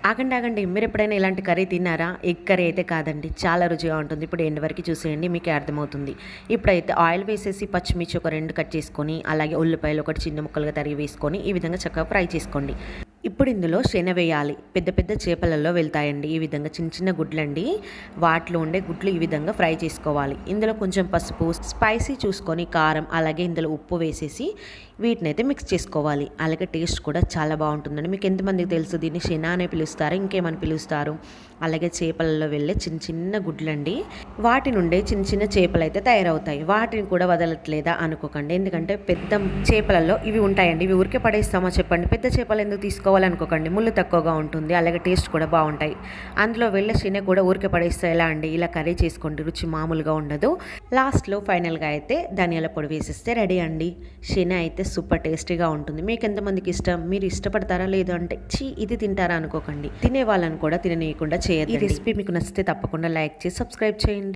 ఆగండి ఆగండి, మీరు ఎప్పుడైనా ఇలాంటి కర్రీ తిన్నారా? ఎగ్ కర్రీ అయితే కాదండి, చాలా రుచిగా ఉంటుంది. ఇప్పుడు ఎండ్ వరకు చూసేయండి, మీకే అర్థమవుతుంది. ఇప్పుడైతే ఆయిల్ వేసేసి పచ్చిమిర్చి ఒక 2 కట్ చేసుకొని, అలాగే ఉల్లిపాయలు ఒకటి చిన్న ముక్కలుగా తరిగి వేసుకొని ఈ విధంగా చక్కగా ఫ్రై చేసుకోండి. ఇప్పుడు ఇందులో శనగ వేయాలి. పెద్ద పెద్ద చేపలలో వెళ్తాయండి ఈ విధంగా, చిన్న చిన్న గుడ్లండి. వాటిలో ఉండే గుడ్లు ఈ విధంగా ఫ్రై చేసుకోవాలి. ఇందులో కొంచెం పసుపు, స్పైసీ చూసుకొని కారం, అలాగే ఇందులో ఉప్పు వేసేసి వీటినైతే మిక్స్ చేసుకోవాలి. అలాగే టేస్ట్ కూడా చాలా బాగుంటుందండి. మీకు ఎంతమందికి తెలుసు దీన్ని శన అనే పిలుస్తారు, ఇంకేమని పిలుస్తారు? అలాగే చేపలలో వెళ్ళే చిన్న చిన్న గుడ్లండి. వాటి నుండే చిన్న చిన్న చేపలు అయితే తయారవుతాయి. వాటిని కూడా వదలట్లేదా అనుకోకండి, ఎందుకంటే పెద్ద చేపలలో ఇవి ఉంటాయండి. ఇవి ఊరికే పడేస్తామో చెప్పండి? పెద్ద చేపలు ఎందుకు తీసుకోవాలనుకోకండి, ముళ్ళు తక్కువగా ఉంటుంది, అలాగే టేస్ట్ కూడా బాగుంటాయి. అందులో వెళ్ళే శనగ కూడా ఊరికే పడేస్తే ఎలా అండి? ఇలా కర్రీ చేసుకోండి, రుచి మామూలుగా ఉండదు. లాస్ట్లో ఫైనల్గా అయితే ధనియాల పొడి వేసేస్తే రెడీ అండి. శనగ అయితే సూపర్ టేస్టీగా ఉంటుంది. మీకు ఎంతమందికి ఇష్టం? మీరు ఇష్టపడతారా? లేదు అంటే ఇది తింటారా అనుకోకండి. తినే వాళ్ళని కూడా తిననీయకుండా చేయదు. ఈ రెసిపీ మీకు నచ్చితే తప్పకుండా లైక్ చేసి సబ్స్క్రైబ్ చేయండి.